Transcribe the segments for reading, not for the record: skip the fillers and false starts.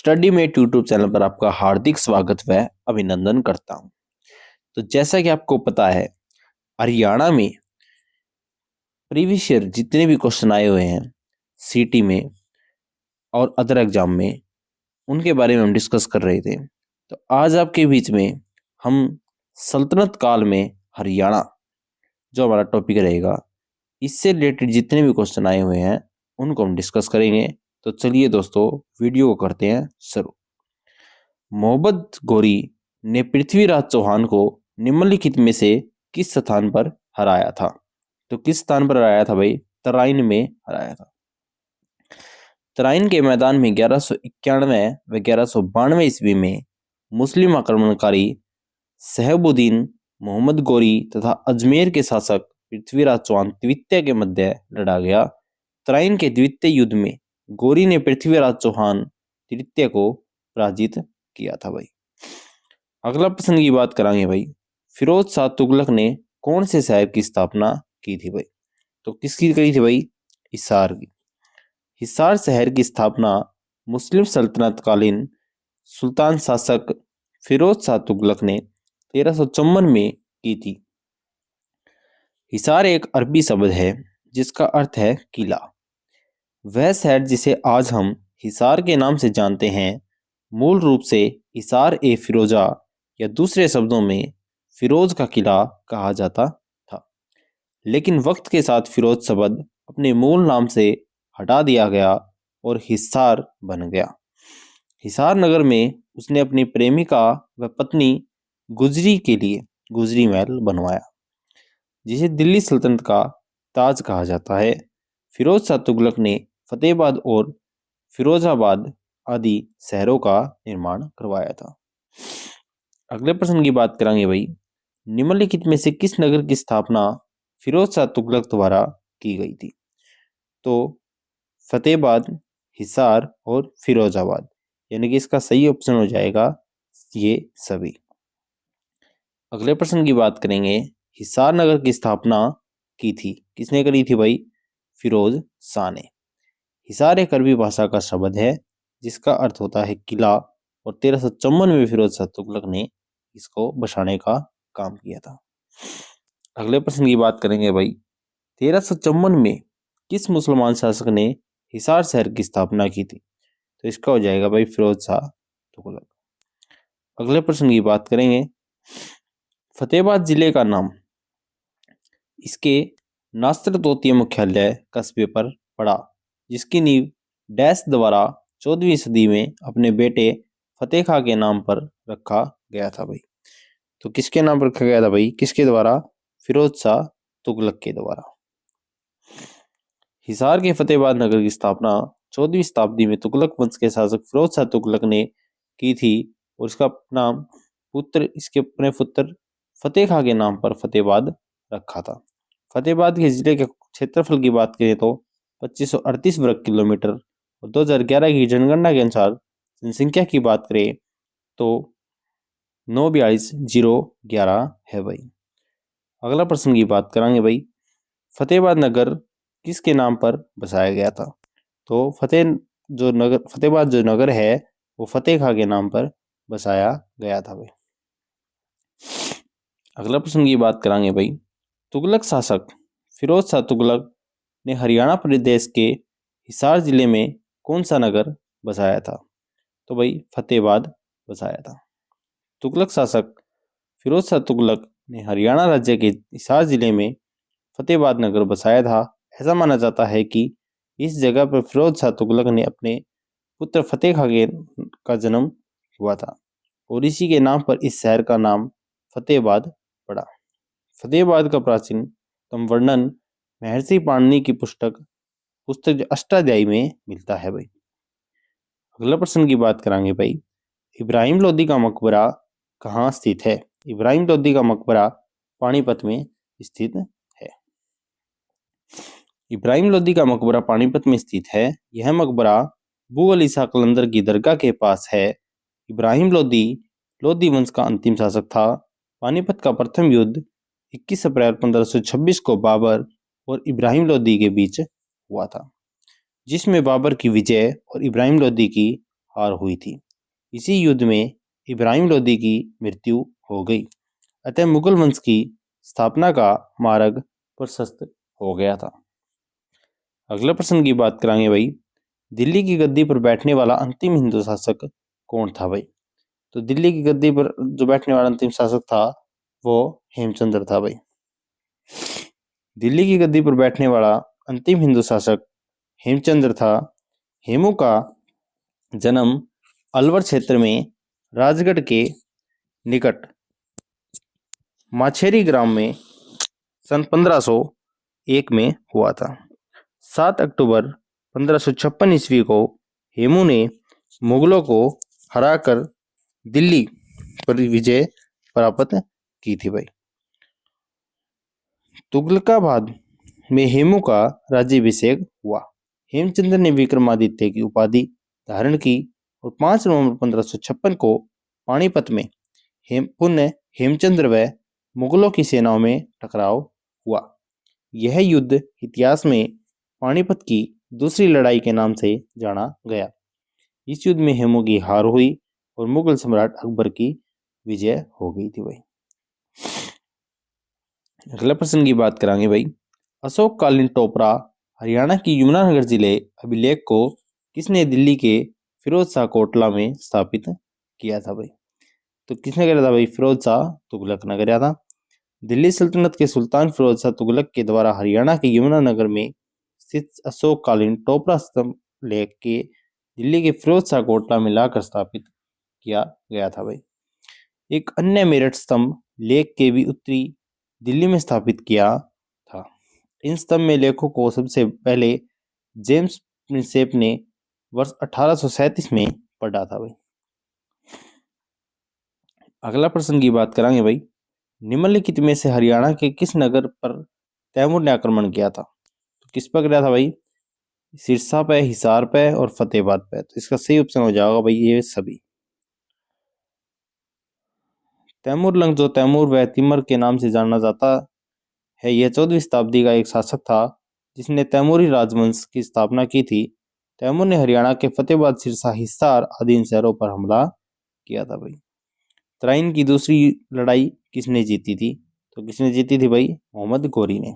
Study met YouTube channel पर आपका हार्दिक स्वागत व अभिनंदन करता हूं। तो जैसा कि आपको पता है, हरियाणा में प्रीवियस ईयर जितने भी क्वेश्चन आए हुए हैं सीटी में और अदर एग्जाम में, उनके बारे में हम डिस्कस कर रहे थे। तो आज आपके बीच में हम सल्तनत काल में हरियाणा जो हमारा टॉपिक रहेगा, इससे रिलेटेड जितने भी क्वेश्चन आए हुए हैं उनको हम डिस्कस करेंगे। तो चलिए दोस्तों, वीडियो को करते हैं शुरू। मोहम्मद गौरी ने पृथ्वीराज चौहान को निम्नलिखित में से किस स्थान पर हराया था? तो किस स्थान पर हराया था भाई? तराइन में हराया था। तराइन के मैदान में 1191 व 1192 ईस्वी में मुस्लिम आक्रमणकारी सहबुद्दीन मोहम्मद गौरी तथा अजमेर के शासक पृथ्वीराज चौहान द्वितीय के मध्य लड़ा गया। तराइन के द्वितीय युद्ध में गौरी ने पृथ्वीराज चौहान तृतीय को पराजित किया था भाई। अगला प्रश्न की बात करांगे भाई, फिरोज शाह तुगलक ने कौन से शहर की स्थापना की थी भाई? तो किसकी करी थी भाई? हिसार की। हिसार शहर की स्थापना मुस्लिम सल्तनत कालीन सुल्तान शासक फिरोज शाह तुगलक ने 1354 में की थी। हिसार एक अरबी शब्द है जिसका अर्थ है किला। वह शहर जिसे आज हम हिसार के नाम से जानते हैं, मूल रूप से हिसार ए फिरोजा या दूसरे शब्दों में फिरोज का किला कहा जाता था। लेकिन वक्त के साथ फिरोज शब्द अपने मूल नाम से हटा दिया गया और हिसार बन गया। हिसार नगर में उसने अपनी प्रेमिका व पत्नी गुजरी के लिए गुजरी महल बनवाया, जिसे दिल्ली सल्तनत का ताज कहा जाता है। फिरोज शाह तुगलक ने फतेहाबाद और फिरोजाबाद आदि शहरों का निर्माण करवाया था। अगले प्रश्न की बात करेंगे भाई, निम्नलिखित में से किस नगर की स्थापना फिरोज शाह तुगलक द्वारा की गई थी? तो फतेहाबाद, हिसार और फिरोजाबाद, यानी कि इसका सही ऑप्शन हो जाएगा ये सभी। अगले प्रश्न की बात करेंगे, हिसार नगर की स्थापना की थी किसने करी थी भाई? फिरोज शाह ने। हिसार एक अरबी भाषा का शब्द है जिसका अर्थ होता है किला, और 1354 में फिरोज शाह तुगलक ने इसको बसाने का काम किया था। अगले प्रश्न की बात करेंगे भाई, 1354 में किस मुसलमान शासक ने हिसार शहर की स्थापना की थी? तो इसका हो जाएगा भाई फिरोज शाह तुगलक। अगले प्रश्न की बात करेंगे, फतेहाबाद जिले का नाम इसके नास्त्र तोतीय मुख्यालय कस्बे पर पड़ा, जिसकी नींव डैश द्वारा 14वीं सदी में अपने बेटे फतेह खां के नाम पर रखा गया था भाई। तो किसके नाम पर रखा गया था भाई? किसके द्वारा? फिरोज शाह तुगलक के द्वारा। हिसार के फतेहाबाद नगर की स्थापना 14वीं शताब्दी में तुगलक वंश के शासक फिरोज शाह तुगलक ने की थी, और इसका नाम इसके अपने पुत्र फतेह खां के नाम पर फतेहाबाद रखा था। फतेहाबाद के जिले के क्षेत्रफल की बात करें तो 2538 वर्ग किलोमीटर, और 2011 की जनगणना के अनुसार जनसंख्या की बात करें तो 942,011 है भाई। अगला प्रश्न की बात करेंगे भाई, फतेहाबाद नगर किसके नाम पर बसाया गया था? तो फतेहाबाद जो नगर है वो फतेह खां के नाम पर बसाया गया था भाई। अगला प्रश्न की बात करेंगे भाई, तुगलक शासक फिरोज शाह तुगलक ने हरियाणा प्रदेश के हिसार जिले में कौन सा नगर बसाया था? तो भाई फतेहाबाद बसाया था। तुगलक शासक फिरोज शाह तुगलक ने हरियाणा राज्य के हिसार जिले में फतेहाबाद नगर बसाया था। ऐसा माना जाता है कि इस जगह पर फिरोज शाह तुगलक ने अपने पुत्र फतेह खां का जन्म हुआ था, और इसी के नाम पर इस शहर का नाम फतेहाबाद पड़ा। फतेहाबाद का प्राचीनतम वर्णन महर्षि पाणिनि की पुस्तक जो अष्टाध्यायी में मिलता है भाई। अगला प्रश्न की बात करेंगे भाई, इब्राहिम लोदी का मकबरा कहाँ स्थित है? इब्राहिम लोदी का मकबरा पानीपत में स्थित है। इब्राहिम लोदी का मकबरा पानीपत में स्थित है। यह मकबरा अबू अली शाह कलंदर की दरगाह के पास है। इब्राहिम लोदी वंश का अंतिम शासक था। पानीपत का प्रथम युद्ध 21 अप्रैल 1526 को बाबर और इब्राहिम लोदी के बीच हुआ था, जिसमें बाबर की विजय और इब्राहिम लोदी की हार हुई थी। इसी युद्ध में इब्राहिम लोदी की मृत्यु हो गई, अतः मुगल वंश की स्थापना का मार्ग प्रशस्त हो गया था। अगला प्रश्न की बात करेंगे भाई, दिल्ली की गद्दी पर बैठने वाला अंतिम हिंदू शासक कौन था भाई? तो दिल्ली की गद्दी पर जो बैठने वाला अंतिम शासक था वो हेमचंद्र था भाई। दिल्ली की गद्दी पर बैठने वाला अंतिम हिंदू शासक हेमचंद्र था। हेमू का जन्म अलवर क्षेत्र में राजगढ़ के निकट माछेरी ग्राम में सन 1501 में हुआ था। 7 अक्टूबर 1556 ईस्वी को हेमू ने मुगलों को हराकर दिल्ली पर विजय प्राप्त की थी भाई। तुगलकाबाद में हेमू का राज्याभिषेक हुआ। हेमचंद्र ने विक्रमादित्य की उपाधि धारण की और 5 नवंबर 1556 को पानीपत में पुनः हेमचंद्र व मुगलों की सेनाओं में टकराव हुआ। यह युद्ध इतिहास में पानीपत की दूसरी लड़ाई के नाम से जाना गया। इस युद्ध में हेमू की हार हुई और मुगल सम्राट अकबर की विजय हो गई थी भाई। अगला प्रश्न की बात करेंगे भाई, अशोककालीन टोपरा हरियाणा की यमुनानगर जिले अभिलेख को किसने दिल्ली के फिरोज शाह कोटला में स्थापित किया था भाई? तो किसने कराया था भाई? फिरोज शाह तुगलक ने कराया था। दिल्ली सल्तनत के सुल्तान फिरोज शाह तुगलक के द्वारा हरियाणा के यमुनानगर में स्थित अशोककालीन टोपरा स्तंभ लेख के दिल्ली के फिरोज शाह कोटला में लाकर स्थापित किया गया था भाई। एक अन्य मेरठ स्तंभ लेख के भी उत्तरी दिल्ली में स्थापित किया था। इन स्तंभ में लेखों को सबसे पहले जेम्स प्रिंसेप ने वर्ष 1837 में पढ़ा था भाई। अगला प्रश्न की बात करेंगे भाई, निम्नलिखित में से हरियाणा के किस नगर पर तैमूर ने आक्रमण किया था? तो किस पर किया था भाई? सिरसा पे, हिसार पे और फतेहाबाद पे। तो इसका सही ऑप्शन हो जाएगा भाई ये सभी। तैमूर लंग, जो तैमूर व तिमर के नाम से जाना जाता है, यह 14वीं शताब्दी का एक शासक था जिसने तैमूरी राजवंश की स्थापना की थी। तैमूर ने हरियाणा के फतेहाबाद, सिरसा, हिसार आदि इन शहरों पर हमला किया था भाई। तराइन की दूसरी लड़ाई किसने जीती थी? तो किसने जीती थी भाई? मोहम्मद गौरी ने।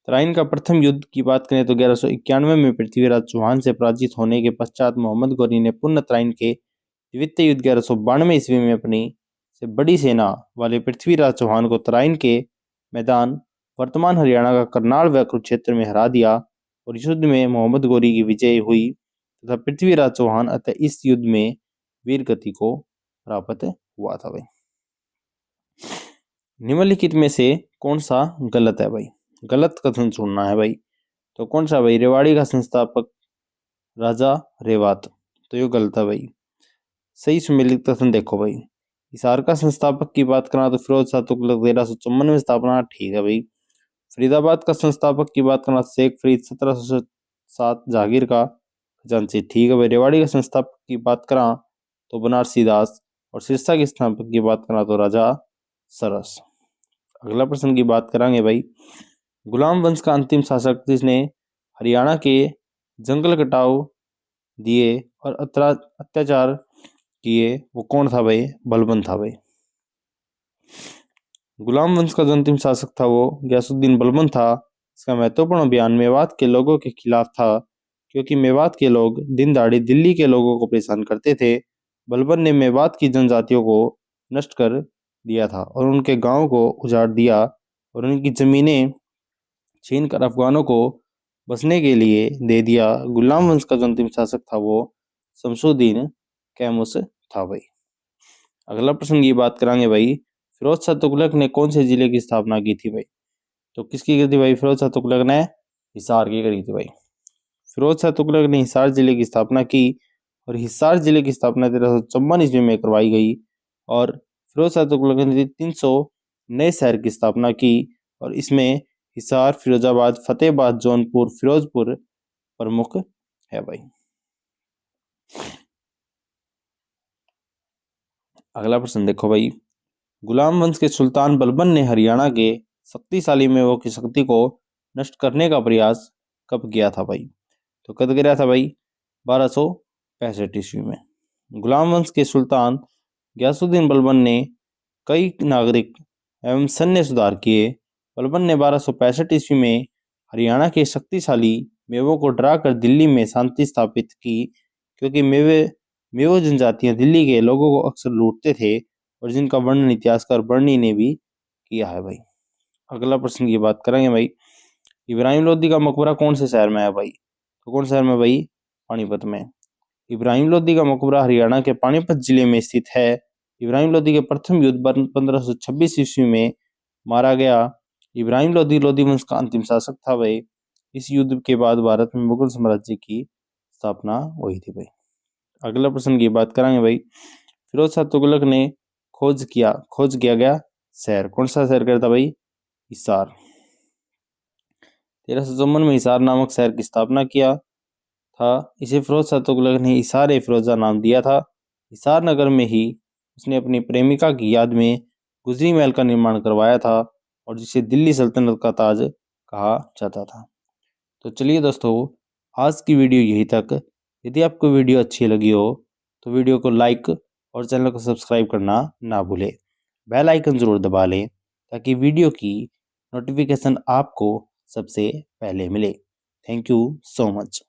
तराइन का प्रथम युद्ध की बात करें तो 1191 में पृथ्वीराज चौहान से पराजित होने के पश्चात मोहम्मद गौरी ने पुनः तराइन के द्वितीय युद्ध 1192 ईस्वी में अपनी से बड़ी सेना वाले पृथ्वीराज चौहान को तराइन के मैदान वर्तमान हरियाणा का करनाल व कुरुक्षेत्र में हरा दिया और इस युद्ध में मोहम्मद गौरी की विजय हुई तथा पृथ्वीराज चौहान अतः इस युद्ध में वीर गति को प्राप्त हुआ था भाई। निम्नलिखित में से कौन सा गलत है भाई? गलत कथन चुनना है भाई। तो कौन सा भाई? रेवाड़ी का संस्थापक राजा रेवात, तो ये गलत है भाई। सही सुमेलित कथन देखो भाई, हिसार का संस्थापक की बात करना तो फिरोज शाह तुगलक 1354 में स्थापना, ठीक है भाई। फरीदाबाद का संस्थापक की बात करना शेख फरीद 1707 जहांगीर का खजांची, ठीक है भाई। रेवाड़ी का संस्थापक की बात करा तो बनारसी दास और सिरसा के संस्थापक की बात करना तो राजा सरस। अगला प्रश्न की बात करेंगे भाई, गुलाम वंश का अंतिम शासक जिसने हरियाणा के जंगल कटाव दिए और अत्याचार किए वो कौन था भाई? बलबन था भाई। गुलाम वंश का जो अंतिम शासक था वो गयासुद्दीन बलबन था। इसका महत्वपूर्ण अभियान मेवात के लोगों के खिलाफ था, क्योंकि मेवात के लोग दिन दहाड़े दिल्ली के लोगों को परेशान करते थे। बलबन ने मेवात की जनजातियों को नष्ट कर दिया था और उनके गांवों को उजाड़ दिया और उनकी जमीनें छीन कर अफगानों को बसने के लिए दे दिया। गुलाम वंश का जो अंतिम शासक था वो शमसुद्दीन कैमूस था भाई। अगला प्रश्न की बात करेंगे भाई, फिरोज शाह तुगलक ने कौन से जिले की स्थापना की थी भाई? तो किसकी की थी भाई? फिरोज शाह तुगलक ने हिसार की करी थी भाई। फिरोज शाह तुगलक ने हिसार जिले की स्थापना की और हिसार जिले की स्थापना 1354 ईस्वी में करवाई गई और फिरोज शाह तुगलक ने 300 नए शहर की स्थापना की और इसमें हिसार, फिरोजाबाद, फतेहाबाद, जौनपुर, फिरोजपुर प्रमुख है भाई। अगला प्रश्न देखो भाई, गुलाम वंश के सुल्तान बलबन ने हरियाणा के शक्तिशाली मेवाड़ की शक्ति को नष्ट करने का प्रयास कब किया था भाई? तो कब किया था भाई? 1265 65 ईस्वी में। गुलाम वंश के सुल्तान गयासुद्दीन बलबन ने कई नागरिक एवं सैन्य सुधार किए। बलबन ने 1265 ईस्वी में हरियाणा के शक्तिशाली मेवों को डराकर दिल्ली में शांति स्थापित की, क्योंकि मेवो जनजातियां दिल्ली के लोगों को अक्सर लूटते थे और जिनका वर्णन इतिहासकार बर्नी ने भी किया है भाई। अगला प्रश्न की बात करेंगे भाई, इब्राहिम लोदी का मकबरा कौन से शहर में है भाई? तो कौन शहर में भाई? पानीपत में। इब्राहिम लोदी का मकबरा हरियाणा के पानीपत जिले में स्थित है। इब्राहिम लोदी के प्रथम युद्ध 1526 ईस्वी में मारा गया। इब्राहिम लोदी लोदी वंश का अंतिम शासक था भाई। इस युद्ध के बाद भारत में मुगल साम्राज्य की स्थापना हुई थी भाई। अगला प्रश्न की बात करेंगे भाई, फिरोज शाह तुगलक ने खोज किया गया शहर, कौन सा शहर करता भाई? हिसार। 1354 में हिसार नामक शहर की स्थापना किया था। इसे फिरोज शाह तुगलक ने हिसार ए फिरोजा नाम दिया था। हिसार नगर में ही उसने अपनी प्रेमिका की याद में गुजरी महल का निर्माण करवाया था और जिसे दिल्ली सल्तनत का ताज कहा जाता था। तो चलिए दोस्तों, आज की वीडियो यही तक। यदि आपको वीडियो अच्छी लगी हो तो वीडियो को लाइक और चैनल को सब्सक्राइब करना ना भूलें। बेल आइकन ज़रूर दबा लें ताकि वीडियो की नोटिफिकेशन आपको सबसे पहले मिले। Thank you so much.